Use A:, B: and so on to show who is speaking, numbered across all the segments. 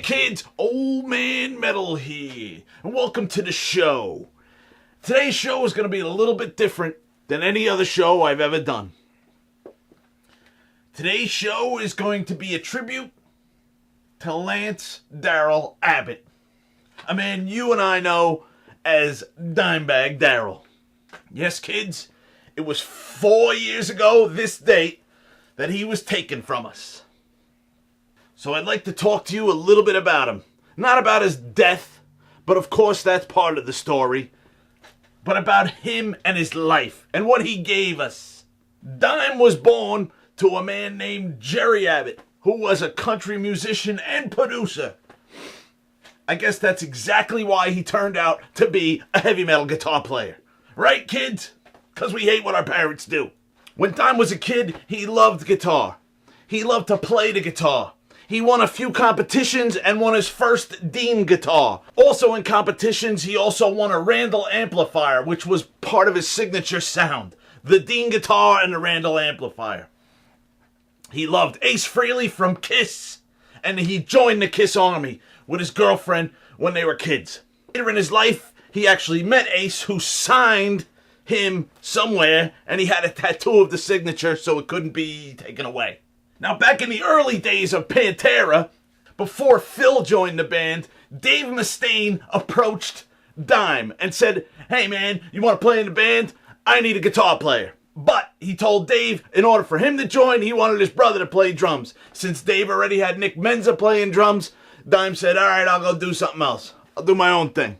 A: kids, Old Man Metal here, and welcome to the show. Today's show is going to be a little bit different than any other show I've ever done. Today's show is going to be a tribute to Lance Darrell Abbott, a man you and I know as Dimebag Darrell. Yes, kids, it was 4 years ago this date that he was taken from us. So I'd like to talk to you a little bit about him. Not about his death, but of course that's part of the story. But about him and his life and what he gave us. Dime was born to a man named Jerry Abbott, who was a country musician and producer. I guess that's exactly why he turned out to be a heavy metal guitar player. Right, kids? Because we hate what our parents do. When Dime was a kid, he loved guitar. He loved to play the guitar. He won a few competitions and won his first Dean guitar. Also in competitions, he also won a Randall amplifier, which was part of his signature sound. The Dean guitar and the Randall amplifier. He loved Ace Frehley from Kiss, and he joined the Kiss Army with his girlfriend when they were kids. Later in his life, he actually met Ace, who signed him somewhere, and he had a tattoo of the signature so it couldn't be taken away. Now, back in the early days of Pantera, before Phil joined the band, Dave Mustaine approached Dime and said, "Hey man, you want to play in the band? I need a guitar player." But he told Dave in order for him to join, he wanted his brother to play drums. Since Dave already had Nick Menza playing drums, Dime said, "All right, I'll go do something else. I'll do my own thing."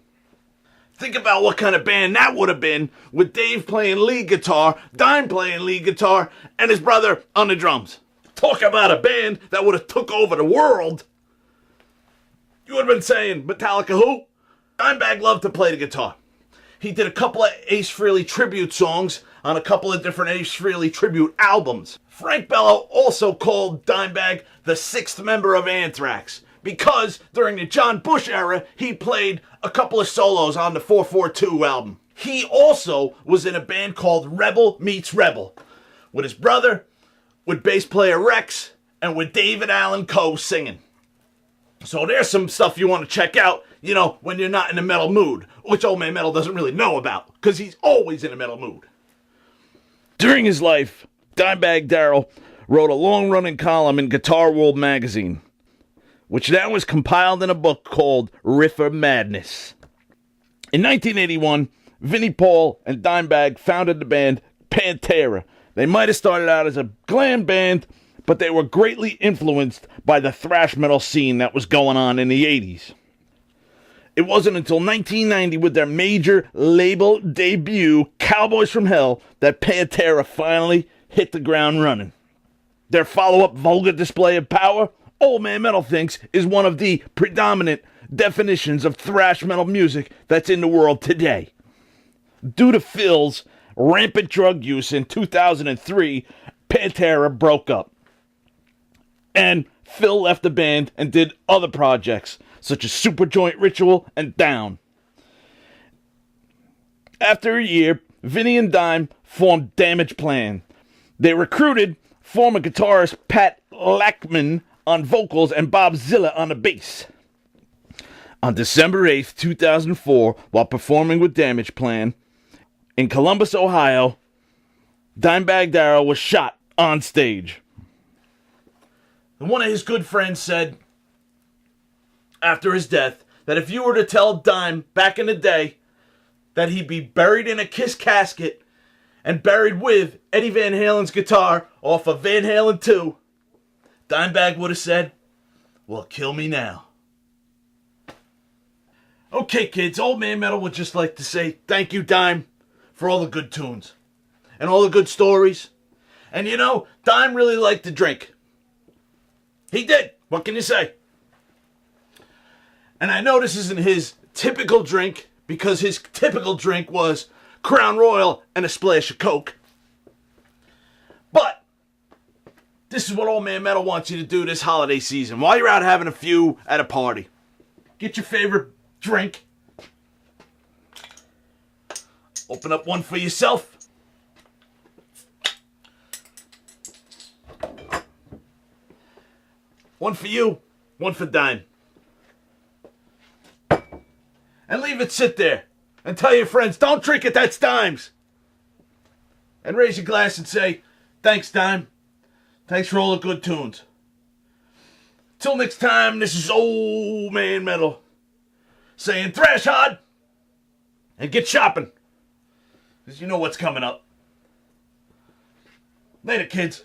A: Think about what kind of band that would have been with Dave playing lead guitar, Dime playing lead guitar, and his brother on the drums. Talk about a band that would have took over the world. You would have been saying, Metallica who? Dimebag loved to play the guitar. He did a couple of Ace Frehley tribute songs on a couple of different Ace Frehley tribute albums. Frank Bello also called Dimebag the sixth member of Anthrax, because during the John Bush era, he played a couple of solos on the 442 album. He also was in a band called Rebel Meets Rebel with his brother, with bass player Rex, and with David Allan Coe singing. So there's some stuff you want to check out, you know, when you're not in a metal mood, which Old Man Metal doesn't really know about, because he's always in a metal mood. During his life, Dimebag Darrell wrote a long-running column in Guitar World magazine, which now was compiled in a book called Riffer Madness. In 1981, Vinnie Paul and Dimebag founded the band Pantera. They might have started out as a glam band, but they were greatly influenced by the thrash metal scene that was going on in the 80s. It wasn't until 1990 with their major label debut, Cowboys from Hell, that Pantera finally hit the ground running. Their follow-up Vulgar Display of Power, Old Man Metal thinks, is one of the predominant definitions of thrash metal music that's in the world today. Due to Phil's rampant drug use in 2003, Pantera broke up. And Phil left the band and did other projects, such as Superjoint Ritual and Down. After a year, Vinnie and Dime formed Damage Plan. They recruited former guitarist Pat Lachman on vocals and Bob Zilla on the bass. On December 8th, 2004, while performing with Damage Plan in Columbus, Ohio, Dimebag Darrell was shot on stage. And one of his good friends said, after his death, that if you were to tell Dime back in the day that he'd be buried in a Kiss casket and buried with Eddie Van Halen's guitar off of Van Halen 2, Dimebag would have said, "Well, kill me now." Okay, kids, Old Man Metal would just like to say thank you, Dime, for all the good tunes and all the good stories. And you know, Dime really liked to drink. He did. What can you say? And I know this isn't his typical drink, because his typical drink was Crown Royal and a splash of Coke. But this is what Old Man Metal wants you to do this holiday season. While you're out having a few at a party, get your favorite drink. Open up one for yourself. One for you, one for Dime. and leave it sit there. And tell your friends, don't drink it, that's Dime's. And raise your glass and say, thanks, Dime. Thanks for all the good tunes. Till next time, this is Old Man Metal saying thrash hard and get shopping. Because you know what's coming up. Later, kids.